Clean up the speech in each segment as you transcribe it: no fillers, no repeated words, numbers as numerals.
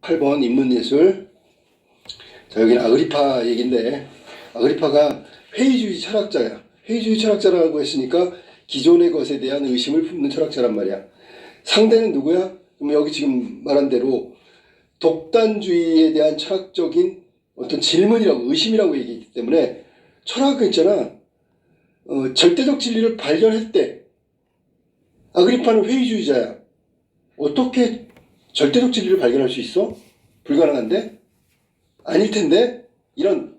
8번 인문예술. 자, 여기는 아그리파 얘기인데, 아그리파가 회의주의 철학자야. 회의주의 철학자라고 했으니까 기존의 것에 대한 의심을 품는 철학자란 말이야. 상대는 누구야? 그럼 여기 지금 말한 대로 독단주의에 대한 철학적인 어떤 질문이라고, 의심이라고 얘기했기 때문에, 철학은 있잖아, 절대적 진리를 발견했대. 아그리파는 회의주의자야. 어떻게 절대적 진리를 발견할 수 있어? 불가능한데? 아닐 텐데? 이런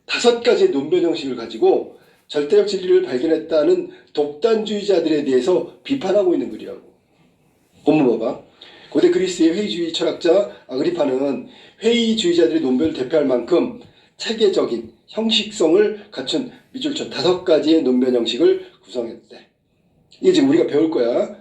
5가지의 논변 형식을 가지고 절대적 진리를 발견했다는 독단주의자들에 대해서 비판하고 있는 글이라고. 본문 봐봐. 고대 그리스의 회의주의 철학자 아그리파는 회의주의자들의 논변을 대표할 만큼 체계적인 형식성을 갖춘 밑줄 쳐 5가지의 논변 형식을 구성했대. 이게 지금 우리가 배울 거야.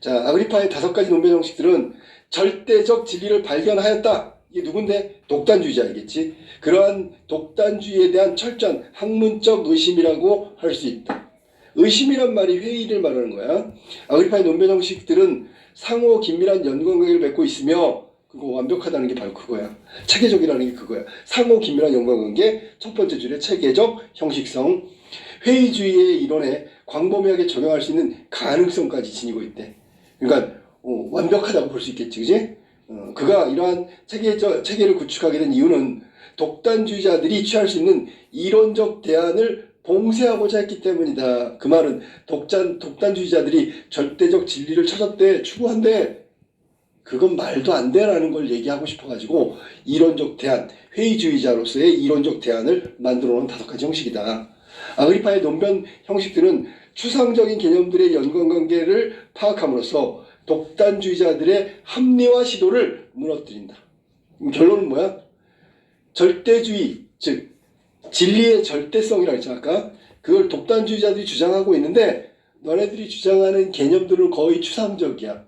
자, 아그리파의 5가지 논변 형식들은 절대적 진리를 발견하였다. 이게 누군데? 독단주의자이겠지. 그러한 독단주의에 대한 철저한 학문적 의심이라고 할 수 있다. 의심이란 말이 회의를 말하는 거야. 아그리파의 논변 형식들은 상호 긴밀한 연관관계를 맺고 있으며, 그거 완벽하다는 게 바로 그거야. 체계적이라는 게 그거야. 상호 긴밀한 연관관계, 첫 번째 줄에 체계적 형식성, 회의주의의 이론에 광범위하게 적용할 수 있는 가능성까지 지니고 있대. 그러니까 완벽하다고 볼 수 있겠지, 그지? 그가 이러한 체계를 구축하게 된 이유는 독단주의자들이 취할 수 있는 이론적 대안을 봉쇄하고자 했기 때문이다. 그 말은 독단주의자들이 절대적 진리를 찾았대, 추구한대. 그건 말도 안 돼라는 걸 얘기하고 싶어가지고 이론적 대안, 회의주의자로서의 이론적 대안을 만들어 놓은 5가지 형식이다. 아그리파의 논변 형식들은 추상적인 개념들의 연관관계를 파악함으로써 독단주의자들의 합리화 시도를 무너뜨린다. 결론은 뭐야? 절대주의, 즉 진리의 절대성이라고 했잖아. 아까 그걸 독단주의자들이 주장하고 있는데, 너네들이 주장하는 개념들은 거의 추상적이야.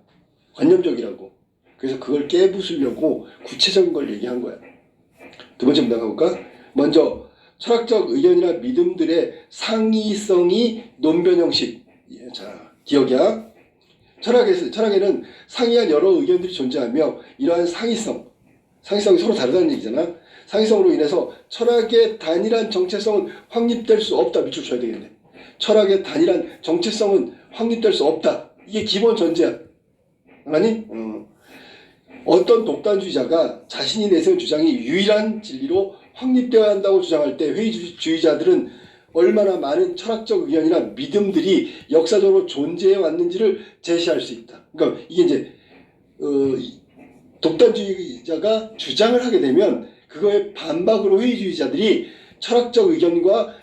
관념적이라고. 그래서 그걸 깨부수려고 구체적인 걸 얘기한 거야. 두 번째 문장 가볼까? 먼저 철학적 의견이나 믿음들의 상이성이 논변 형식. 자, 기억이야. 철학에는 상이한 여러 의견들이 존재하며, 이러한 상이성이 서로 다르다는 얘기잖아. 상이성으로 인해서 철학의 단일한 정체성은 확립될 수 없다. 밑줄 쳐야 되겠네. 철학의 단일한 정체성은 확립될 수 없다. 이게 기본 전제야. 아니? 어떤 독단주의자가 자신이 내세운 주장이 유일한 진리로 확립되어야 한다고 주장할 때, 회의주의자들은 얼마나 많은 철학적 의견이나 믿음들이 역사적으로 존재해 왔는지를 제시할 수 있다. 그러니까 이게 이제 독단주의자가 주장을 하게 되면 그거에 반박으로 회의주의자들이 철학적 의견과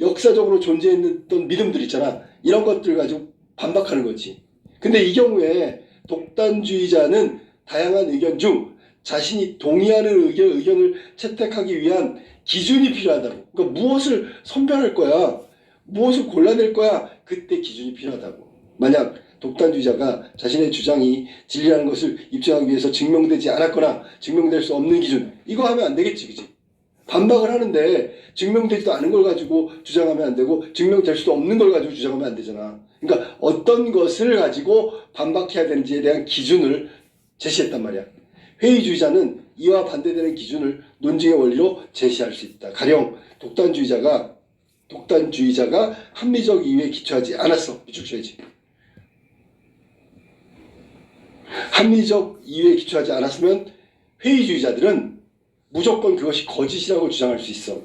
역사적으로 존재했던 믿음들 있잖아. 이런 것들 가지고 반박하는 거지. 근데 이 경우에 독단주의자는 다양한 의견 중 자신이 동의하는 의견을 채택하기 위한 기준이 필요하다고. 그러니까 무엇을 선별할 거야, 무엇을 골라낼 거야, 그때 기준이 필요하다고. 만약 독단주의자가 자신의 주장이 진리라는 것을 입증하기 위해서 증명되지 않았거나 증명될 수 없는 기준, 이거 하면 안 되겠지, 그치? 반박을 하는데 증명되지도 않은 걸 가지고 주장하면 안 되고, 증명될 수도 없는 걸 가지고 주장하면 안 되잖아. 그러니까 어떤 것을 가지고 반박해야 되는지에 대한 기준을 제시했단 말이야. 회의주의자는 이와 반대되는 기준을 논증의 원리로 제시할 수 있다. 가령 독단주의자가 합리적 이유에 기초하지 않았어. 밑줄 쳐야지. 합리적 이유에 기초하지 않았으면 회의주의자들은 무조건 그것이 거짓이라고 주장할 수 있어.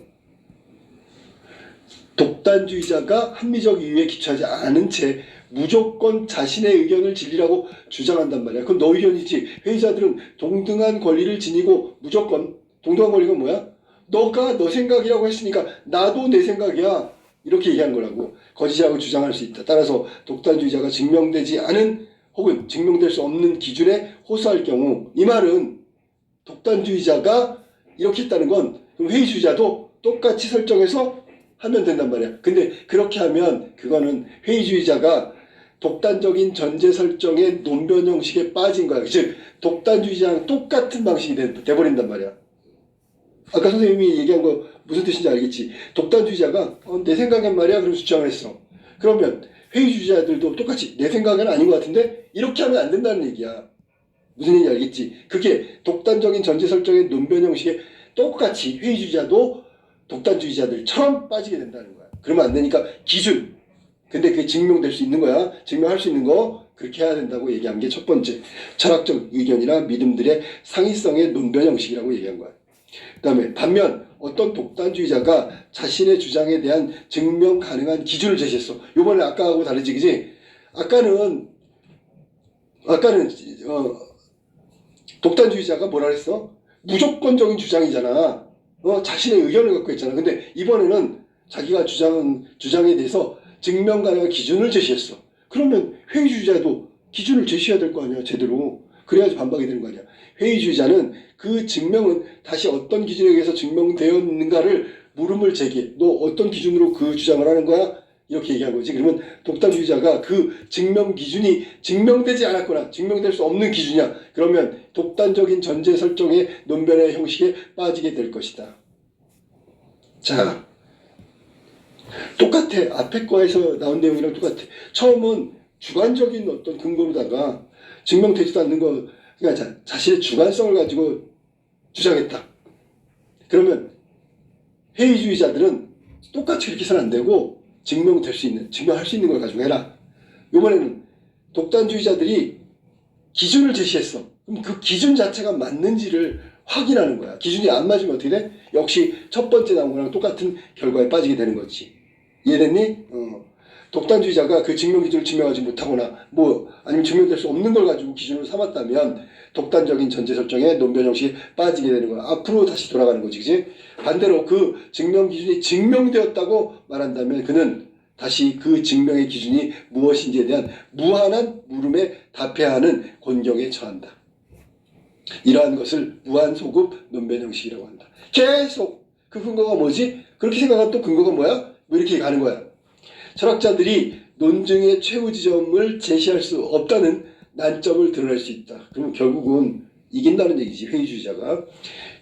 독단주의자가 합리적 이유에 기초하지 않은 채 무조건 자신의 의견을 진리라고 주장한단 말이야. 그건 너 의견이지. 회의자들은 동등한 권리를 지니고, 무조건 동등한 권리가 뭐야? 너가 너 생각이라고 했으니까 나도 내 생각이야, 이렇게 얘기하는 거라고. 거짓이라고 주장할 수 있다. 따라서 독단주의자가 증명되지 않은 혹은 증명될 수 없는 기준에 호소할 경우, 이 말은 독단주의자가 이렇게 했다는 건 회의주의자도 똑같이 설정해서 하면 된단 말이야. 근데 그렇게 하면 그거는 회의주의자가 독단적인 전제 설정의 논변 형식에 빠진 거야. 즉 독단주의자랑 똑같은 방식이 돼버린단 말이야. 아까 선생님이 얘기한 거 무슨 뜻인지 알겠지? 독단주의자가 내 생각엔 말이야, 그럼 주장을 했어. 그러면 회의주의자들도 똑같이 내 생각은 아닌 것 같은데 이렇게 하면 안 된다는 얘기야. 무슨 얘기인지 알겠지? 그게 독단적인 전제 설정의 논변 형식에 똑같이 회의주의자도 독단주의자들처럼 빠지게 된다는 거야. 그러면 안 되니까 기준. 근데 그게 증명될 수 있는 거야. 증명할 수 있는 거 그렇게 해야 된다고 얘기한 게 첫 번째. 철학적 의견이나 믿음들의 상위성의 논변 형식이라고 얘기한 거야. 그 다음에 반면 어떤 독단주의자가 자신의 주장에 대한 증명 가능한 기준을 제시했어. 요번에 아까하고 다르지, 그지? 아까는 독단주의자가 뭐라 그랬어? 무조건적인 주장이잖아. 자신의 의견을 갖고 있잖아. 근데 이번에는 자기가 주장에 대해서 증명 가능한 기준을 제시했어. 그러면 회의주의자도 기준을 제시해야 될 거 아니야, 제대로. 그래야지 반박이 되는 거 아니야. 회의주의자는 그 증명은 다시 어떤 기준에 의해서 증명되었는가를 물음을 제기해. 너 어떤 기준으로 그 주장을 하는 거야? 이렇게 얘기한 거지. 그러면 독단주의자가 그 증명 기준이 증명되지 않았거나 증명될 수 없는 기준이야. 그러면 독단적인 전제 설정의 논변의 형식에 빠지게 될 것이다. 자, 똑같아. 앞에 거에서 나온 내용이랑 똑같아. 처음은 주관적인 어떤 근거로다가 증명되지도 않는 거, 그러니까 자신의 주관성을 가지고 주장했다. 그러면 회의주의자들은 똑같이 그렇게 해서는 안 되고 증명할 수 있는 걸 가지고 해라. 이번에는 독단주의자들이 기준을 제시했어. 그럼 그 기준 자체가 맞는지를 확인하는 거야. 기준이 안 맞으면 어떻게 돼? 역시 첫 번째 나온 거랑 똑같은 결과에 빠지게 되는 거지. 이해됐니? 독단주의자가 그 증명 기준을 증명하지 못하거나 아니면 증명될 수 없는 걸 가지고 기준으로 삼았다면 독단적인 전제 설정에 논변 형식에 빠지게 되는 거야. 앞으로 다시 돌아가는 거지, 그지? 반대로 그 증명 기준이 증명되었다고 말한다면 그는 다시 그 증명의 기준이 무엇인지에 대한 무한한 물음에 답해야 하는 곤경에 처한다. 이러한 것을 무한소급 논변 형식이라고 한다. 계속 그 근거가 뭐지? 그렇게 생각하면 또 근거가 뭐야? 뭐 이렇게 가는 거야. 철학자들이 논증의 최후 지점을 제시할 수 없다는 난점을 드러낼 수 있다. 그러면 결국은 이긴다는 얘기지, 회의주의자가.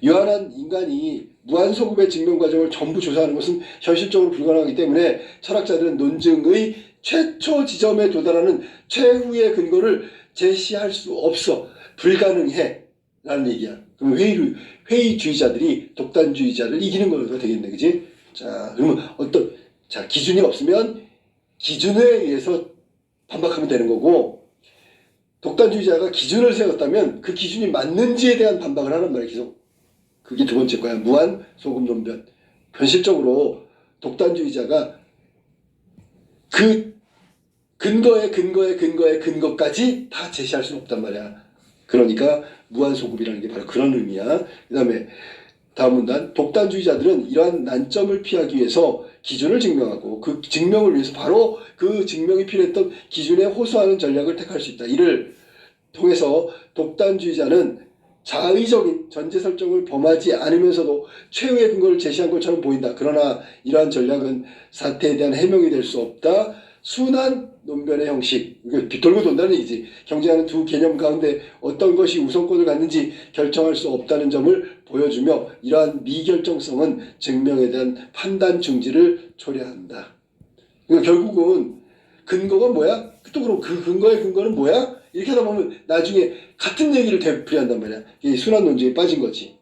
유한한 인간이 무한소급의 증명 과정을 전부 조사하는 것은 현실적으로 불가능하기 때문에 철학자들은 논증의 최초 지점에 도달하는 최후의 근거를 제시할 수 없어. 불가능해. 라는 얘기야. 그럼 회의주의자들이 독단주의자를 이기는 거가 되겠네, 그지? 자, 그러면 기준이 없으면 기준에 의해서 반박하면 되는 거고, 독단주의자가 기준을 세웠다면 그 기준이 맞는지에 대한 반박을 하란 말이야, 계속. 그게 두 번째 거야. 무한 소급 논변. 현실적으로 독단주의자가 그 근거까지 다 제시할 수는 없단 말이야. 그러니까 무한 소급이라는 게 바로 그런 의미야. 그 다음에 다음 문단. 독단주의자들은 이러한 난점을 피하기 위해서 기준을 증명하고 그 증명을 위해서 바로 그 증명이 필요했던 기준에 호소하는 전략을 택할 수 있다. 이를 통해서 독단주의자는 자의적인 전제 설정을 범하지 않으면서도 최후의 근거를 제시한 것처럼 보인다. 그러나 이러한 전략은 사태에 대한 해명이 될 수 없다. 순한 논변의 형식, 돌고 돈다는 얘기지. 경쟁하는 두 개념 가운데 어떤 것이 우선권을 갖는지 결정할 수 없다는 점을 보여주며 이러한 미결정성은 증명에 대한 판단 중지를 초래한다. 그러니까 결국은 근거가 뭐야? 또 그럼 그 근거의 근거는 뭐야? 이렇게 하다 보면 나중에 같은 얘기를 되풀이한단 말이야. 이게 순환 논쟁에 빠진 거지.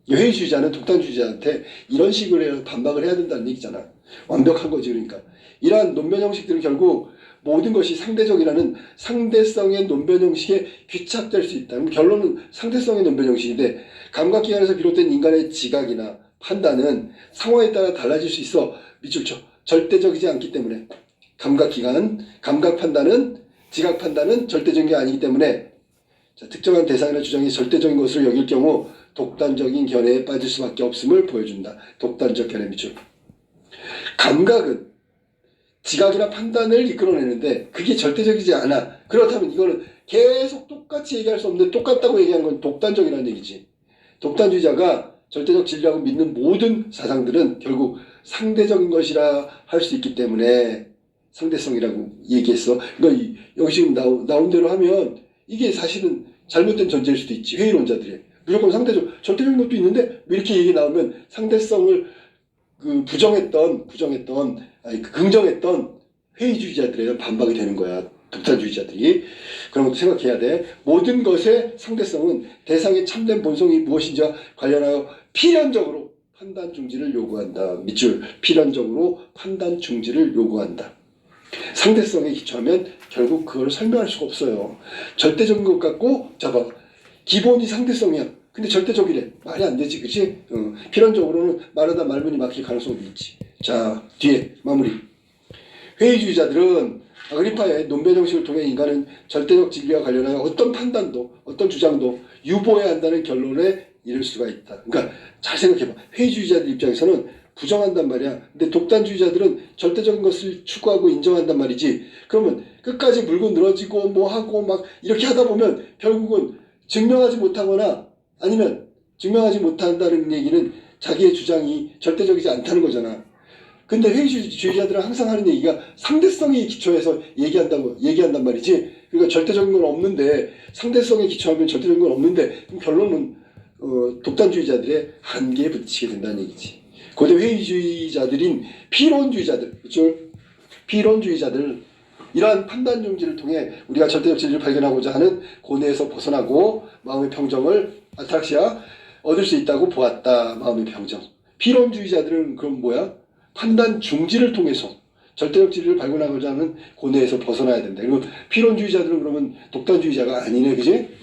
회의주의자는 독단주의자한테 이런 식으로 해서 반박을 해야 된다는 얘기잖아. 완벽한 거지. 그러니까 이러한 논변 형식들은 결국 모든 것이 상대적이라는 상대성의 논변 형식에 귀착될 수 있다. 그럼 결론은 상대성의 논변 형식인데 감각기관에서 비롯된 인간의 지각이나 판단은 상황에 따라 달라질 수 있어 밑줄 쳐. 절대적이지 않기 때문에 감각기관, 감각판단은 지각판단은 절대적인 게 아니기 때문에 특정한 대상이나 주장이 절대적인 것으로 여길 경우 독단적인 견해에 빠질 수밖에 없음을 보여준다. 독단적 견해 밑줄. 감각은 지각이나 판단을 이끌어내는데 그게 절대적이지 않아. 그렇다면 이거는 계속 똑같이 얘기할 수 없는데 똑같다고 얘기하는 건 독단적이라는 얘기지. 독단주의자가 절대적 진리라고 믿는 모든 사상들은 결국 상대적인 것이라 할 수 있기 때문에 상대성이라고 얘기했어. 그러니까 여기 지금 나온 대로 하면 이게 사실은 잘못된 전제일 수도 있지. 회의론자들이 무조건 절대적인 것도 있는데 이렇게 얘기 나오면 상대성을 긍정했던 회의주의자들에 대한 반박이 되는 거야. 독단주의자들이. 그런 것도 생각해야 돼. 모든 것의 상대성은 대상의 참된 본성이 무엇인지와 관련하여 필연적으로 판단 중지를 요구한다. 밑줄 필연적으로 판단 중지를 요구한다. 상대성에 기초하면 결국 그걸 설명할 수가 없어요. 절대적인 것 같고 잡아. 기본이 상대성이야. 근데 절대적이래. 말이 안 되지, 그치? 필연적으로는 말하다 말문이 막힐 가능성도 있지. 자, 뒤에 마무리. 회의주의자들은 아그리파의 논변 형식을 통해 인간은 절대적 진리와 관련하여 어떤 판단도 어떤 주장도 유보해야 한다는 결론에 이를 수가 있다. 그러니까 잘 생각해봐. 회의주의자들 입장에서는 부정한단 말이야. 근데 독단주의자들은 절대적인 것을 추구하고 인정한단 말이지. 그러면 끝까지 물고 늘어지고 뭐 하고 막 이렇게 하다 보면 결국은 증명하지 못하거나 아니면 증명하지 못한다는 얘기는 자기의 주장이 절대적이지 않다는 거잖아. 근데 회의주의자들은 항상 하는 얘기가 상대성에 기초해서 얘기한단 말이지. 그러니까 절대적인 건 없는데 상대성에 기초하면 절대적인 건 없는데 그럼 결론은 독단주의자들의 한계에 부딪히게 된다는 얘기지. 고대 회의주의자들인 피론주의자들, 그렇죠? 피론주의자들 이러한 판단 중지를 통해 우리가 절대적 진리를 발견하고자 하는 고뇌에서 벗어나고 마음의 평정을 아타락시아 얻을 수 있다고 보았다. 마음의 평정. 피론주의자들은 그럼 뭐야? 판단 중지를 통해서 절대적 진리를 발견하고자 하는 고뇌에서 벗어나야 된다. 그리고 피론주의자들은 그러면 독단주의자가 아니네, 그지?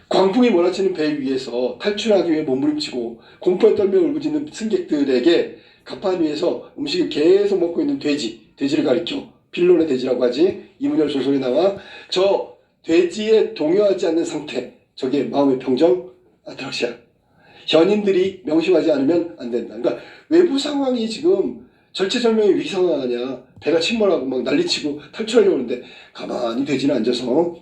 광풍이 몰아치는 배 위에서 탈출하기 위해 몸부림치고 공포에 떨며 울부짖는 승객들에게 갑판 위에서 음식을 계속 먹고 있는 돼지를 가리켜 필론의 돼지라고 하지. 이문열 소설에 나와 저 돼지에 동요하지 않는 상태, 저게 마음의 평정, 아트락시아. 현인들이 명심하지 않으면 안 된다. 그러니까 외부 상황이 지금 절체절명의 위기 상황 아니야. 배가 침몰하고 막 난리치고 탈출하려고 하는데 가만히 돼지는 앉아서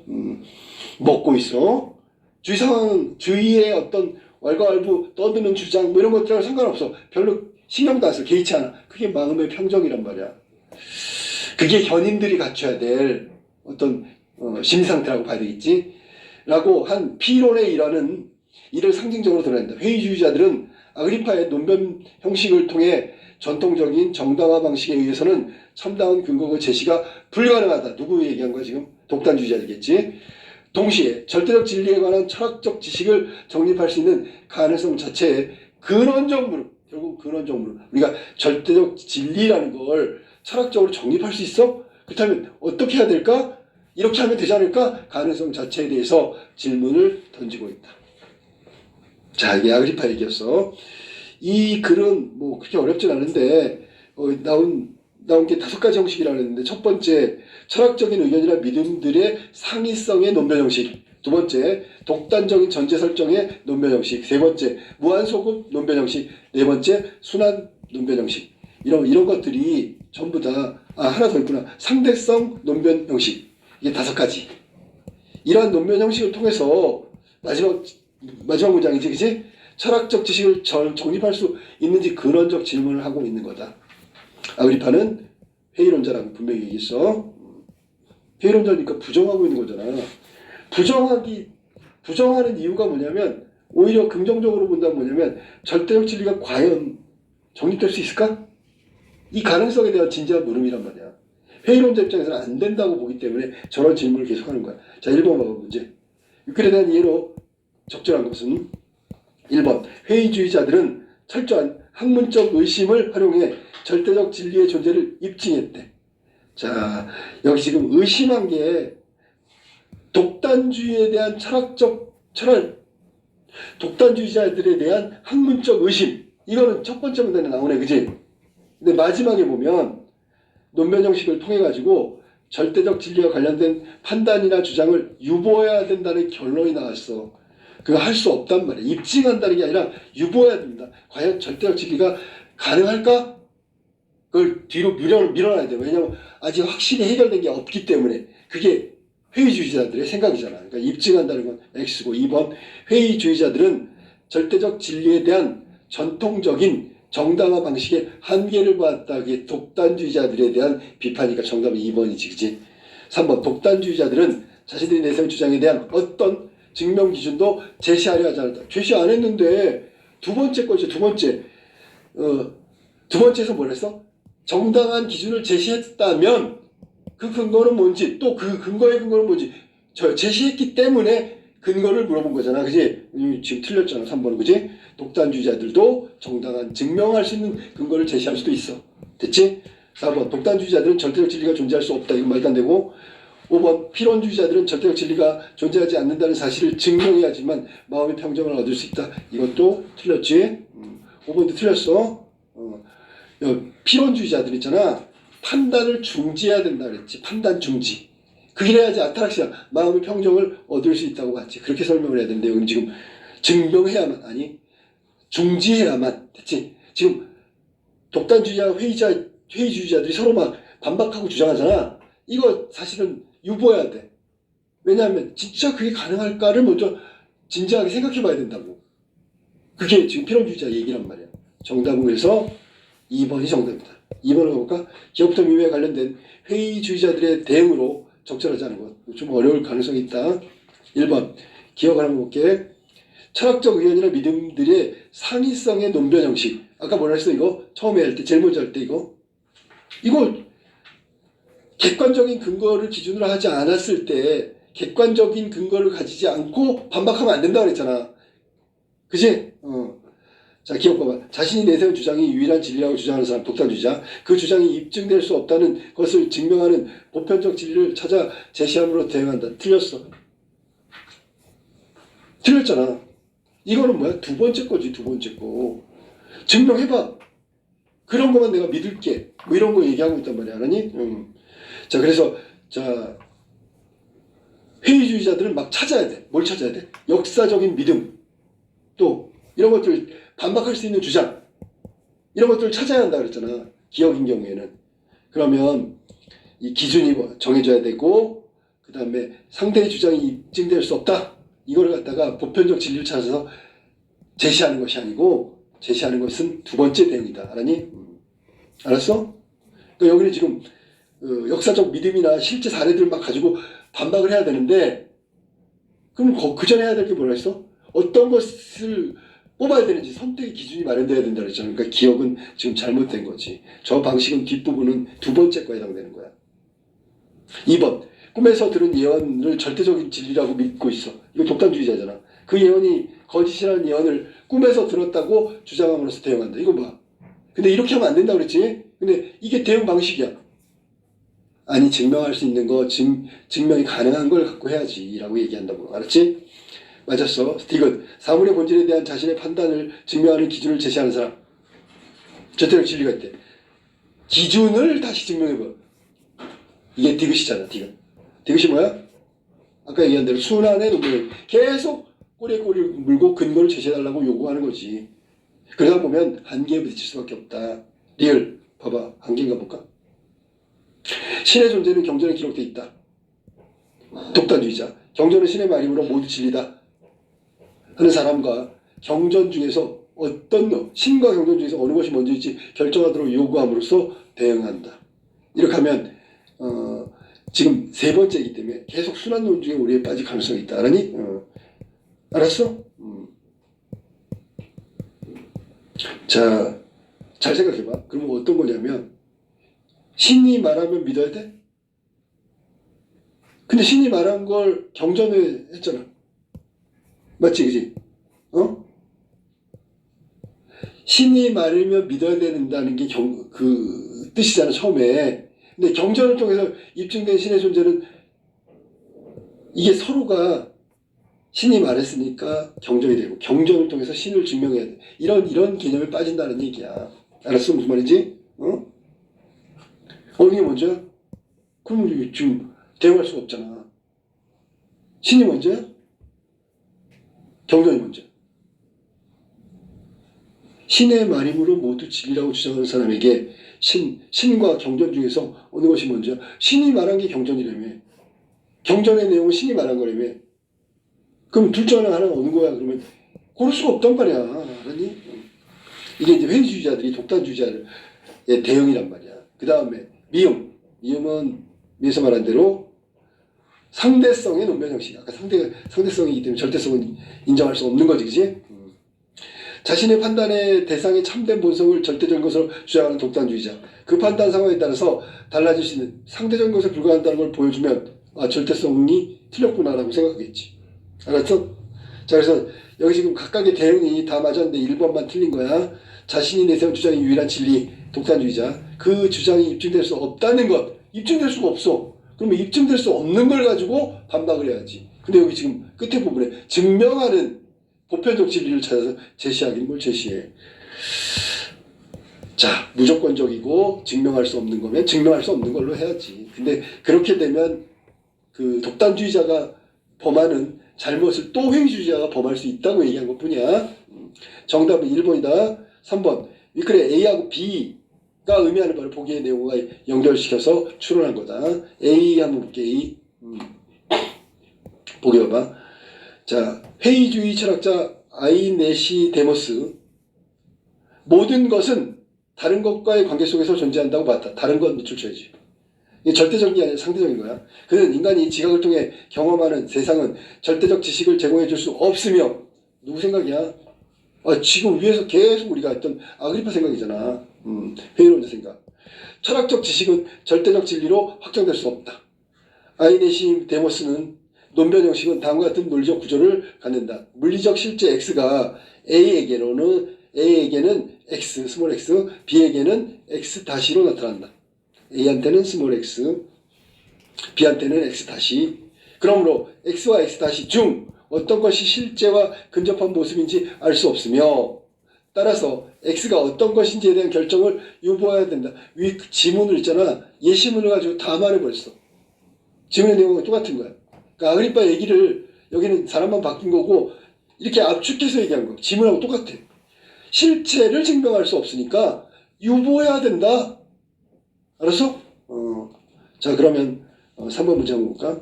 먹고 있어. 주위 상황은 주위의 어떤 왈가왈부 떠드는 주장 뭐 이런 것들하고 상관없어. 별로 신경도 안 써. 개의치 않아. 그게 마음의 평정이란 말이야. 그게 현인들이 갖춰야 될 어떤 심리상태라고 봐야 되겠지. 라고 한 피론의 일화는 이를 상징적으로 드러낸다. 회의주의자들은 아그리파의 논변 형식을 통해 전통적인 정당화 방식에 의해서는 참다운 근거가 제시가 불가능하다. 누구 얘기한 거야 지금? 독단주의자들겠지. 동시에 절대적 진리에 관한 철학적 지식을 정립할 수 있는 가능성 자체에 근원적 결국 근원적 우리가 절대적 진리라는 걸 철학적으로 정립할 수 있어? 그렇다면 어떻게 해야 될까? 이렇게 하면 되지 않을까? 가능성 자체에 대해서 질문을 던지고 있다. 자, 이게 아그리파 얘기였어. 이 글은 뭐 그렇게 어렵진 않은데 나온 게 5가지 형식이라고 했는데, 첫 번째 철학적인 의견이나 믿음들의 상위성의 논변 형식, 두 번째 독단적인 전제 설정의 논변 형식, 세 번째 무한소급 논변 형식, 네 번째 순환 논변 형식. 이런 것들이 전부 다 하나 더 있구나. 상대성 논변 형식. 이게 5가지. 이러한 논변 형식을 통해서 마지막 문장이지, 그치? 철학적 지식을 정립할 수 있는지 근원적 질문을 하고 있는 거다. 아그리파는 회의론자라고 분명히 얘기했어. 회의론자니까 부정하고 있는 거잖아. 부정하는 이유가 뭐냐면, 오히려 긍정적으로 본다면 뭐냐면, 절대적 진리가 과연 정립될 수 있을까? 이 가능성에 대한 진지한 물음이란 말이야. 회의론자 입장에서는 안 된다고 보기 때문에 저런 질문을 계속하는 거야. 자, 1번 봐봐, 문제. 유클에 대한 이해로 적절한 것은 1번. 회의주의자들은 철저한 학문적 의심을 활용해 절대적 진리의 존재를 입증했대. 자, 여기 지금 의심한 게 독단주의에 대한 독단주의자들에 대한 학문적 의심. 이거는 첫 번째 문단에 나오네, 그지? 근데 마지막에 보면 논변 형식을 통해 가지고 절대적 진리와 관련된 판단이나 주장을 유보해야 된다는 결론이 나왔어. 그거 할 수 없단 말이야. 입증한다는 게 아니라 유보해야 된다. 과연 절대적 진리가 가능할까? 그걸 뒤로 밀어놔야 돼. 왜냐면 아직 확실히 해결된 게 없기 때문에. 그게 회의주의자들의 생각이잖아. 그러니까 입증한다는 건 X고, 2번 회의주의자들은 절대적 진리에 대한 전통적인 정당화 방식의 한계를 보았다. 그게 독단주의자들에 대한 비판이니까 정답은 2번이지, 그치? 3번 독단주의자들은 자신들이 내세운 주장에 대한 어떤 증명 기준도 제시하려 하지 않았다. 제시 안 했는데 두 번째 거죠. 두 번째에서 뭘 했어? 정당한 기준을 제시했다면 그 근거는 뭔지, 또 그 근거의 근거는 뭔지 제시했기 때문에 근거를 물어본 거잖아. 그지? 지금 틀렸잖아. 3번은. 그지? 독단주의자들도 정당한 증명할 수 있는 근거를 제시할 수도 있어. 됐지? 4번 독단주의자들은 절대적 진리가 존재할 수 없다. 이건 말도 안 되고. 5번 필원주의자들은 절대적 진리가 존재하지 않는다는 사실을 증명해야지만 마음의 평정을 얻을 수 있다. 이것도 틀렸지? 5번도 틀렸어. 필원주의자들 있잖아. 판단을 중지해야 된다 그랬지. 판단 중지. 그래야지 아타락시아 마음의 평정을 얻을 수 있다고 봤지. 그렇게 설명을 해야 되는데 여기는 지금 증명해야만, 아니 중지해야만. 됐지? 지금 독단주의자 회의주의자들이 서로 막 반박하고 주장하잖아. 이거 사실은 유보해야 돼. 왜냐하면 진짜 그게 가능할까를 먼저 진지하게 생각해 봐야 된다고. 그게 지금 필원주의자 얘기란 말이야. 정답은 그래서 2번이 정답이다. 2번을 가볼까? 기업부터 미매에 관련된 회의주의자들의 대응으로 적절하지 않은 것. 좀 어려울 가능성이 있다. 1번 기억 하나 볼게. 철학적 의견이나 믿음들의 상위성의 논변 형식. 아까 뭐라 했어 이거? 처음에 할 때 제일 먼저 할 때 이거 객관적인 근거를 기준으로 하지 않았을 때 객관적인 근거를 가지지 않고 반박하면 안 된다고 그랬잖아. 그치? 자, 기억 봐봐. 자신이 내세운 주장이 유일한 진리라고 주장하는 사람, 독단주의자. 그 주장이 입증될 수 없다는 것을 증명하는 보편적 진리를 찾아 제시함으로 대응한다. 틀렸어. 틀렸잖아. 이거는 뭐야? 두 번째 거지, 두 번째 거. 증명해봐. 그런 거만 내가 믿을게. 뭐 이런 거 얘기하고 있단 말이야. 알았니? 자, 그래서, 자, 회의주의자들은 막 찾아야 돼. 뭘 찾아야 돼? 역사적인 믿음. 또, 이런 것들, 반박할 수 있는 주장. 이런 것들을 찾아야 한다 그랬잖아. 기억인 경우에는. 그러면, 이 기준이 뭐 정해져야 되고, 그 다음에 상대의 주장이 입증될 수 없다. 이거를 갖다가 보편적 진리를 찾아서 제시하는 것이 아니고, 제시하는 것은 두 번째 대응이다. 알았니? 알았어? 그러니까 여기는 지금, 역사적 믿음이나 실제 사례들을 막 가지고 반박을 해야 되는데, 그럼 그 전에 해야 될 게 뭐라 했어? 어떤 것을 뽑아야 되는지 선택의 기준이 마련돼야 된다 그랬잖아. 그러니까 기억은 지금 잘못된 거지. 저 방식은 뒷부분은 두 번째 거에 해당되는 거야. 2번 꿈에서 들은 예언을 절대적인 진리라고 믿고 있어. 이거 독단주의자잖아. 그 예언이 거짓이라는 예언을 꿈에서 들었다고 주장함으로써 대응한다. 이거 봐. 근데 이렇게 하면 안 된다 그랬지? 근데 이게 대응 방식이야. 아니 증명할 수 있는 거 증명이 가능한 걸 갖고 해야지 라고 얘기한다고. 알았지? 맞았어. 디귿. 사물의 본질에 대한 자신의 판단을 증명하는 기준을 제시하는 사람. 절대적 진리가 있대. 기준을 다시 증명해봐. 이게 디귿이잖아. 디귿이 뭐야? 아까 얘기한 대로 순환의 논문. 계속 꼬리에 꼬리를 물고 근거를 제시해달라고 요구하는 거지. 그러다 보면 한계에 부딪힐 수밖에 없다. 리을. 봐봐. 한계인가 볼까? 신의 존재는 경전에 기록되어 있다. 독단주의자. 경전은 신의 말이므로 모두 진리다 하는 사람과 경전 중에서 신과 경전 중에서 어느 것이 먼저일지 결정하도록 요구함으로써 대응한다. 이렇게 하면 지금 세 번째이기 때문에 계속 순환론 중에 우리에 빠질 가능성이 있다. 알았니? 알았어? 자, 잘 생각해봐. 그러면 어떤 거냐면 신이 말하면 믿어야 돼? 근데 신이 말한 걸 경전을 했잖아. 맞지, 그지? 신이 말이면 믿어야 된다는 게 그 뜻이잖아, 처음에. 근데 경전을 통해서 입증된 신의 존재는 이게 서로가 신이 말했으니까 경전이 되고 경전을 통해서 신을 증명해야 돼. 이런 개념에 빠진다는 얘기야. 알았어? 무슨 말인지? 어느 게 먼저야? 그럼 지금 대응할 수가 없잖아. 신이 먼저야? 경전이 먼저. 신의 말이므로 모두 진리라고 주장하는 사람에게 신과 경전 중에서 어느 것이 먼저야? 신이 말한 게 경전이라며. 경전의 내용은 신이 말한 거라며. 그럼 둘 중 하나 어느 거야? 그러면 고를 수가 없단 말이야. 알았니? 이게 이제 회의주의자들이 독단주의자의 대응이란 말이야. 그 다음에 미음은 위에서 말한 대로 상대성의 논변 형식. 아까 상대성이기 때문에 절대성은 인정할 수 없는 거지, 그지? 자신의 판단의 대상의 참된 본성을 절대적인 것으로 주장하는 독단주의자. 그 판단 상황에 따라서 달라질 수 있는 상대적인 것에 불과한다는 걸 보여주면 절대성이 틀렸구나라고 생각하겠지. 알았어? 자, 그래서 여기 지금 각각의 대응이 다 맞았는데 1번만 틀린 거야. 자신이 내세운 주장이 유일한 진리, 독단주의자. 그 주장이 입증될 수 없다는 것. 입증될 수가 없어. 그러면 입증될 수 없는 걸 가지고 반박을 해야지. 근데 여기 지금 끝에 부분에 증명하는 보편적 진리를 찾아서 제시하기는 뭘 제시해. 자, 무조건적이고 증명할 수 없는 거면 증명할 수 없는 걸로 해야지. 근데 그렇게 되면 그 독단주의자가 범하는 잘못을 또 회의주의자가 범할 수 있다고 얘기한 것 뿐이야. 정답은 1번이다. 3번. 위클의 A하고 B가 의미하는 바를 보기의 내용과 연결시켜서 추론한 거다. A 한번 볼게. A. 보기 봐봐. 자, 회의주의 철학자 아이네시 데모스. 모든 것은 다른 것과의 관계 속에서 존재한다고 봤다. 다른 것 밑줄 쳐야지. 이게 절대적인 게 아니라 상대적인 거야. 그는 인간이 지각을 통해 경험하는 세상은 절대적 지식을 제공해 줄 수 없으며, 누구 생각이야? 지금 위에서 계속 우리가 했던 아그리파 생각이잖아. 회의론자 생각. 철학적 지식은 절대적 진리로 확정될 수 없다. 아이네시 데모스는 논변 형식은 다음과 같은 논리적 구조를 갖는다. 물리적 실제 X가 A에게는 X, 스몰 x, B에게는 X 다시로 나타난다. A한테는 스몰 x, B한테는 X 다시. 그러므로 X와 X 다시 중 어떤 것이 실제와 근접한 모습인지 알 수 없으며, 따라서 X가 어떤 것인지에 대한 결정을 유보해야 된다. 위 지문을 있잖아. 예시문을 가지고 다 말해버렸어. 지문의 내용은 똑같은 거야. 그러니까 아그리파 얘기를 여기는 사람만 바뀐 거고 이렇게 압축해서 얘기한 거. 지문하고 똑같아. 실체를 증명할 수 없으니까 유보해야 된다. 알았어? 자, 그러면 3번 문제 한번 볼까?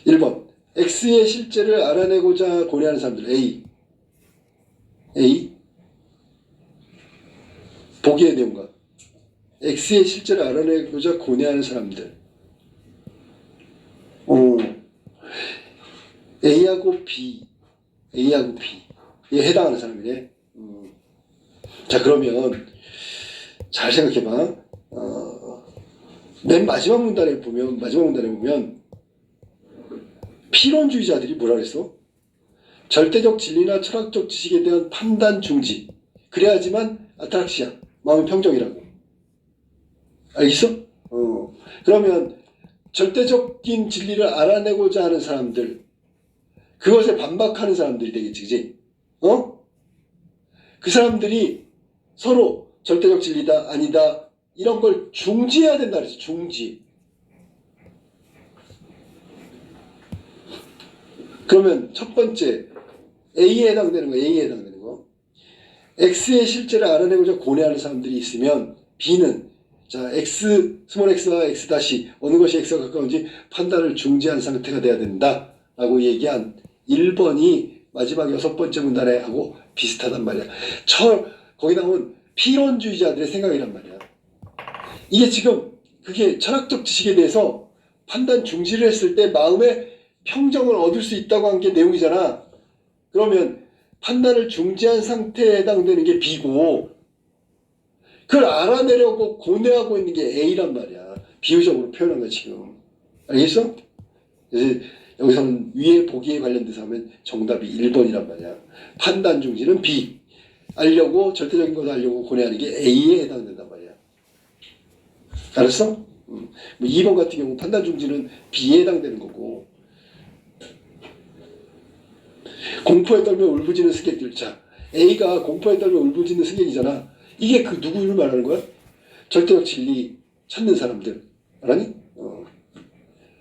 1번. X의 실제를 알아내고자 고뇌하는 사람들. A. 보기의 내용과 X의 실제를 알아내고자 고뇌하는 사람들. A하고 B. 에 해당하는 사람이네. 자, 그러면 잘 생각해봐. 맨 마지막 문단에 보면 필원주의자들이 뭐라 그랬어? 절대적 진리나 철학적 지식에 대한 판단 중지. 그래야지만 아타락시아, 마음의 평정이라고. 알겠어? 그러면 절대적인 진리를 알아내고자 하는 사람들, 그것에 반박하는 사람들이 되겠지, 그지? 그 사람들이 서로 절대적 진리다, 아니다, 이런 걸 중지해야 된다 그랬어. 중지. 그러면 첫 번째 A에 해당되는 거. X의 실제를 알아내고자 고뇌하는 사람들이 있으면 B는 자, 스몰 x와 x 다시 어느 것이 x가 가까운지 판단을 중지한 상태가 돼야 된다 라고 얘기한 1번이 마지막 6번째 문단에 하고 비슷하단 말이야. 거기 나온 필원주의자들의 생각이란 말이야. 이게 지금 그게 철학적 지식에 대해서 판단 중지를 했을 때 마음의 평정을 얻을 수 있다고 한 게 내용이잖아. 그러면 판단을 중지한 상태에 해당되는 게 B고, 그걸 알아내려고 고뇌하고 있는 게 A란 말이야. 비유적으로 표현한 거야 지금. 알겠어? 그래서 여기서는 위에 보기에 관련돼서 하면 정답이 1번이란 말이야. 판단 중지는 B. 절대적인 것을 알려고 고뇌하는 게 A에 해당된단 말이야. 알았어? 2번 같은 경우 판단 중지는 B에 해당되는 거고, 공포에 떨며 울부짖는 승객들. 자, A가 공포에 떨며 울부짖는 승객이잖아. 이게 그 누구를 말하는 거야? 절대적 진리 찾는 사람들. 알았니?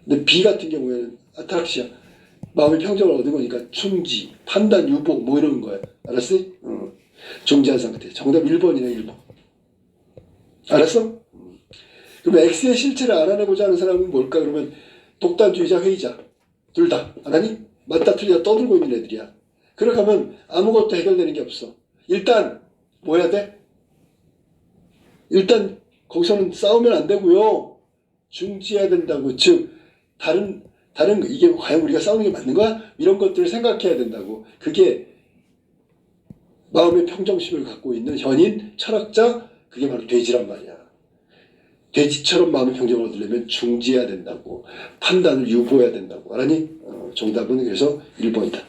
근데 B 같은 경우에는 아타락시아, 마음의 평정을 얻은 거니까 충지, 판단, 유보 뭐 이런 거야. 알았어? 중지한 상태. 정답 1번이네, 1번. 알았어? 그럼 X의 실체를 알아내고자 하는 사람은 뭘까? 그러면 독단주의자, 회의자. 둘 다. 알았니? 맞다 틀리다 떠들고 있는 애들이야. 그렇게 하면 아무것도 해결되는 게 없어. 일단 뭐 해야 돼? 일단 거기서는 싸우면 안 되고요. 중지해야 된다고. 즉 다른 이게 과연 우리가 싸우는 게 맞는 거야? 이런 것들을 생각해야 된다고. 그게 마음의 평정심을 갖고 있는 현인 철학자, 그게 바로 돼지란 말이야. 돼지처럼 마음의 평정을 얻으려면 중지해야 된다고, 판단을 유보해야 된다고. 알았니? 정답은 그래서 1번이다.